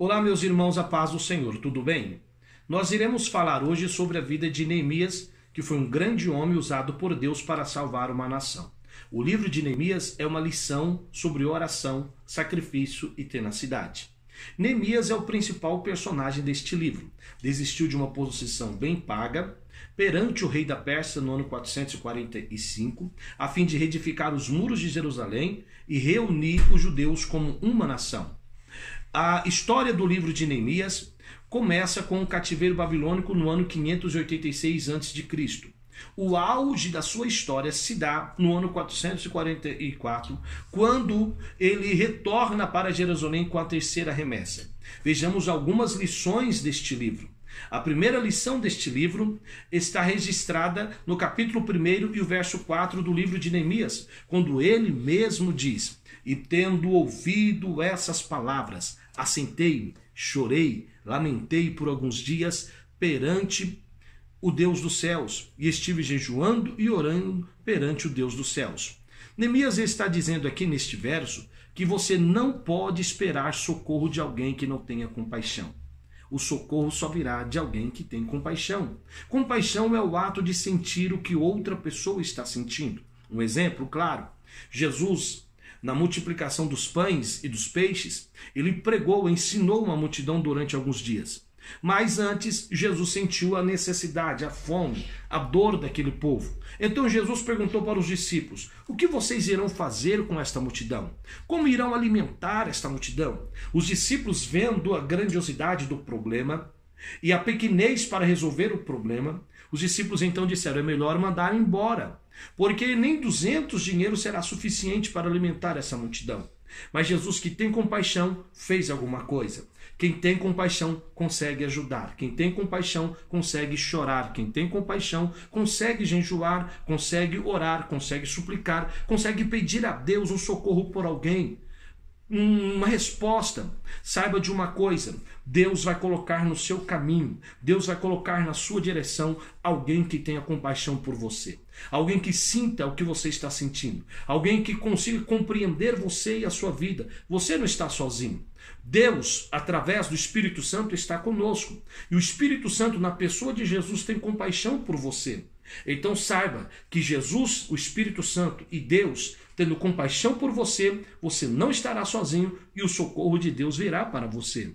Olá, meus irmãos, a paz do Senhor, tudo bem? Nós iremos falar hoje sobre a vida de Neemias, que foi um grande homem usado por Deus para salvar uma nação. O livro de Neemias é uma lição sobre oração, sacrifício e tenacidade. Neemias é o principal personagem deste livro. Desistiu de uma posição bem paga perante o rei da Pérsia no ano 445, a fim de reedificar os muros de Jerusalém e reunir os judeus como uma nação. A história do livro de Neemias começa com o cativeiro babilônico no ano 586 a.C. O auge da sua história se dá no ano 444, quando ele retorna para Jerusalém com a terceira remessa. Vejamos algumas lições deste livro. A primeira lição deste livro está registrada no capítulo 1 e o verso 4 do livro de Neemias, quando ele mesmo diz: "E tendo ouvido essas palavras, assentei-me, chorei, lamentei por alguns dias perante o Deus dos céus, e estive jejuando e orando perante o Deus dos céus." Neemias está dizendo aqui neste verso que você não pode esperar socorro de alguém que não tenha compaixão. O socorro só virá de alguém que tem compaixão. Compaixão é o ato de sentir o que outra pessoa está sentindo. Um exemplo claro: Jesus, na multiplicação dos pães e dos peixes, ele pregou, ensinou uma multidão durante alguns dias. Mas antes, Jesus sentiu a necessidade, a fome, a dor daquele povo. Então Jesus perguntou para os discípulos: "O que vocês irão fazer com esta multidão? Como irão alimentar esta multidão?" Os discípulos, vendo a grandiosidade do problema e a pequenez para resolver o problema, os discípulos então disseram: "É melhor mandar embora, porque nem 200 dinheiros será suficiente para alimentar essa multidão." Mas Jesus, que tem compaixão, fez alguma coisa. Quem tem compaixão consegue ajudar. Quem tem compaixão consegue chorar. Quem tem compaixão consegue jejuar, consegue orar, consegue suplicar, consegue pedir a Deus um socorro por alguém, uma resposta. Saiba de uma coisa: Deus vai colocar no seu caminho, Deus vai colocar na sua direção alguém que tenha compaixão por você, alguém que sinta o que você está sentindo, alguém que consiga compreender você e a sua vida. Você não está sozinho. Deus, através do Espírito Santo, está conosco. E o Espírito Santo, na pessoa de Jesus, tem compaixão por você. Então saiba que Jesus, o Espírito Santo e Deus, tendo compaixão por você, você não estará sozinho e o socorro de Deus virá para você.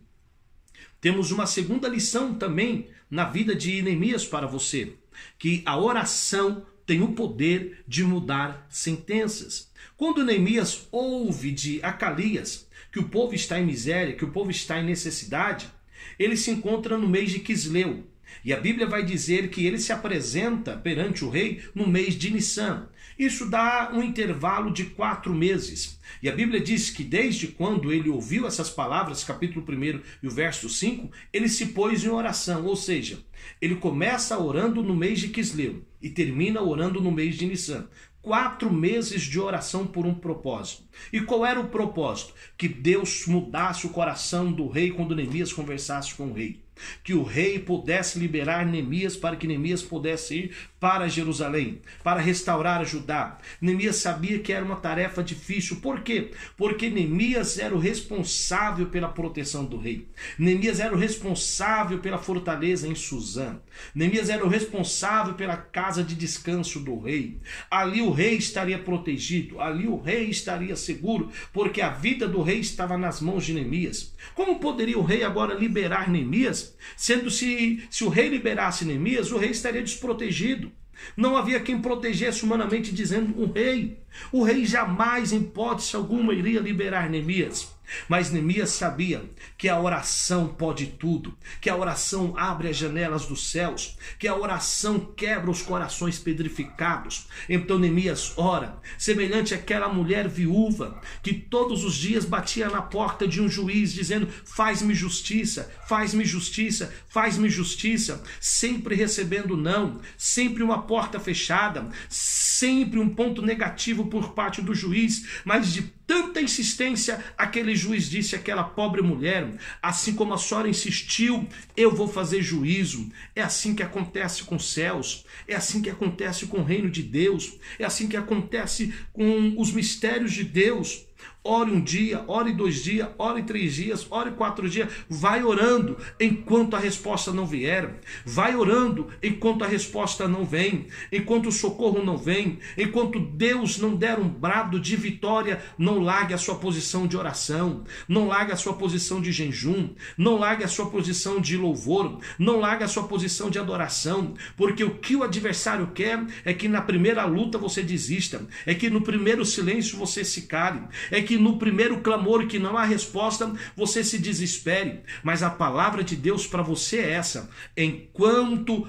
Temos uma segunda lição também na vida de Neemias para você, que a oração tem o poder de mudar sentenças. Quando Neemias ouve de Acalias que o povo está em miséria, que o povo está em necessidade, ele se encontra no mês de Quisleu. E a Bíblia vai dizer que ele se apresenta perante o rei no mês de Nissan. Isso dá um intervalo de 4 meses. E a Bíblia diz que desde quando ele ouviu essas palavras, capítulo 1 e o verso 5, ele se pôs em oração. Ou seja, ele começa orando no mês de Quisleu e termina orando no mês de Nissan. 4 meses de oração por um propósito. E qual era o propósito? Que Deus mudasse o coração do rei quando Neemias conversasse com o rei. Que o rei pudesse liberar Neemias para que Neemias pudesse ir para Jerusalém, para restaurar Judá. Neemias sabia que era uma tarefa difícil. Por quê? Porque Neemias era o responsável pela proteção do rei. Neemias era o responsável pela fortaleza em Suzã. Neemias era o responsável pela casa de descanso do rei. Ali o rei estaria protegido, ali o rei estaria seguro, porque a vida do rei estava nas mãos de Neemias. Como poderia o rei agora liberar Neemias? Sendo se o rei liberasse Neemias, o rei estaria desprotegido. Não havia quem protegesse humanamente dizendo o rei. O rei jamais, em hipótese alguma, iria liberar Neemias. Mas Neemias sabia que a oração pode tudo, que a oração abre as janelas dos céus, que a oração quebra os corações pedrificados. Então Neemias ora, semelhante àquela mulher viúva que todos os dias batia na porta de um juiz dizendo: "Faz-me justiça, faz-me justiça, faz-me justiça", sempre recebendo não, sempre uma porta fechada, sempre um ponto negativo por parte do juiz, mas de tanta insistência, aquele juiz disse àquela pobre mulher: "Assim como a senhora insistiu, eu vou fazer juízo." É assim que acontece com os céus, é assim que acontece com o reino de Deus, é assim que acontece com os mistérios de Deus. Ore um dia, ore 2 dias, ore 3 dias, ore 4 dias. Vai orando enquanto a resposta não vier. Vai orando enquanto a resposta não vem. Enquanto o socorro não vem. Enquanto Deus não der um brado de vitória, não largue a sua posição de oração. Não largue a sua posição de jejum. Não largue a sua posição de louvor. Não largue a sua posição de adoração. Porque o que o adversário quer é que na primeira luta você desista. É que no primeiro silêncio você se cale. É que no primeiro clamor que não há resposta, você se desespere. Mas a palavra de Deus para você é essa: enquanto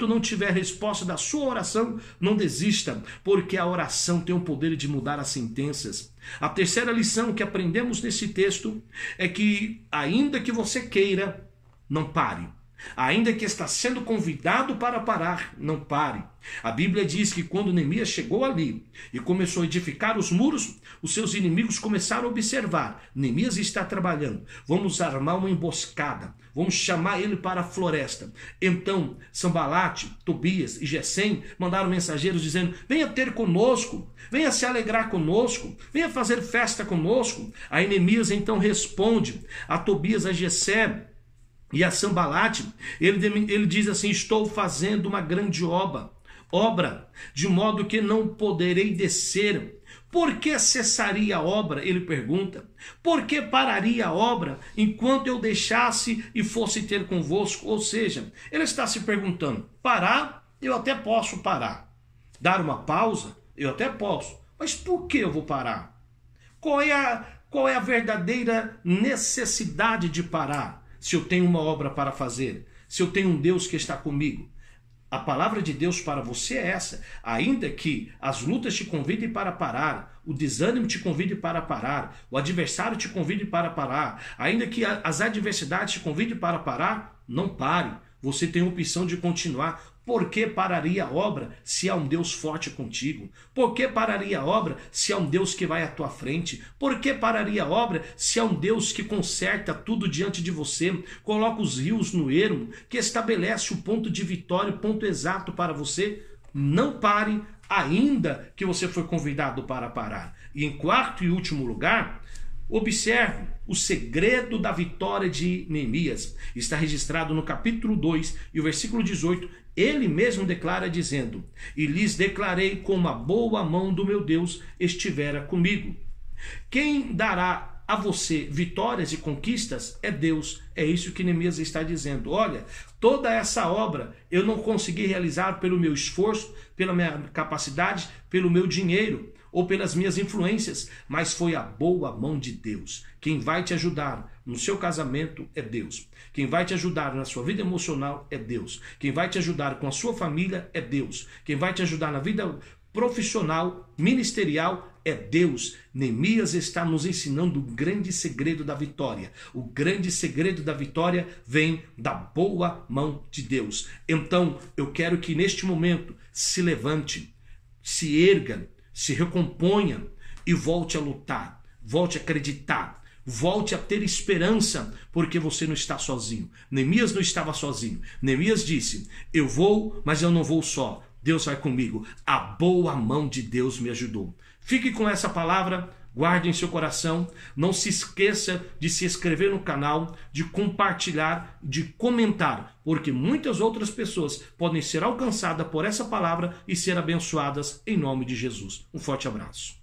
não tiver resposta da sua oração, não desista, porque a oração tem o poder de mudar as sentenças. A terceira lição que aprendemos nesse texto é que, ainda que você queira, não pare. Ainda que está sendo convidado para parar, não pare. A Bíblia diz que quando Neemias chegou ali e começou a edificar os muros, os seus inimigos começaram a observar: Neemias está trabalhando, vamos armar uma emboscada, vamos chamar ele para a floresta. Então Sanbalate, Tobias e Gesem mandaram mensageiros dizendo: venha ter conosco, venha se alegrar conosco, venha fazer festa conosco. Aí Neemias então responde a Tobias, a Gesem e a Sanbalate. Ele diz assim: estou fazendo uma grande obra, de modo que não poderei descer. Por que cessaria a obra? Ele pergunta. Por que pararia a obra enquanto eu deixasse e fosse ter convosco? Ou seja, ele está se perguntando: parar, eu até posso parar. Dar uma pausa, eu até posso. Mas por que eu vou parar? Qual é a verdadeira necessidade de parar? Se eu tenho uma obra para fazer, se eu tenho um Deus que está comigo. A palavra de Deus para você é essa: ainda que as lutas te convidem para parar, o desânimo te convide para parar, o adversário te convide para parar, ainda que as adversidades te convidem para parar, não pare. Você tem a opção de continuar. Por que pararia a obra se há um Deus forte contigo? Por que pararia a obra se há um Deus que vai à tua frente? Por que pararia a obra se há um Deus que conserta tudo diante de você, coloca os rios no ermo, que estabelece o ponto de vitória, o ponto exato para você? Não pare, ainda que você foi convidado para parar. E em quarto e último lugar, observe o segredo da vitória de Neemias. Está registrado no capítulo 2 e o versículo 18. Ele mesmo declara dizendo: e lhes declarei como a boa mão do meu Deus estivera comigo. Quem dará a você vitórias e conquistas é Deus. É isso que Neemias está dizendo. Olha, toda essa obra eu não consegui realizar pelo meu esforço, pela minha capacidade, pelo meu dinheiro ou pelas minhas influências, mas foi a boa mão de Deus. Quem vai te ajudar no seu casamento é Deus. Quem vai te ajudar na sua vida emocional é Deus. Quem vai te ajudar com a sua família é Deus. Quem vai te ajudar na vida profissional, ministerial é Deus. Neemias está nos ensinando o grande segredo da vitória. O grande segredo da vitória vem da boa mão de Deus. Então, eu quero que neste momento se levante, se erga, se recomponha e volte a lutar, volte a acreditar, volte a ter esperança, porque você não está sozinho. Neemias não estava sozinho. Neemias disse: eu vou, mas eu não vou só. Deus vai comigo. A boa mão de Deus me ajudou. Fique com essa palavra, guarde em seu coração. Não se esqueça de se inscrever no canal, de compartilhar, de comentar, porque muitas outras pessoas podem ser alcançadas por essa palavra e ser abençoadas em nome de Jesus. Um forte abraço.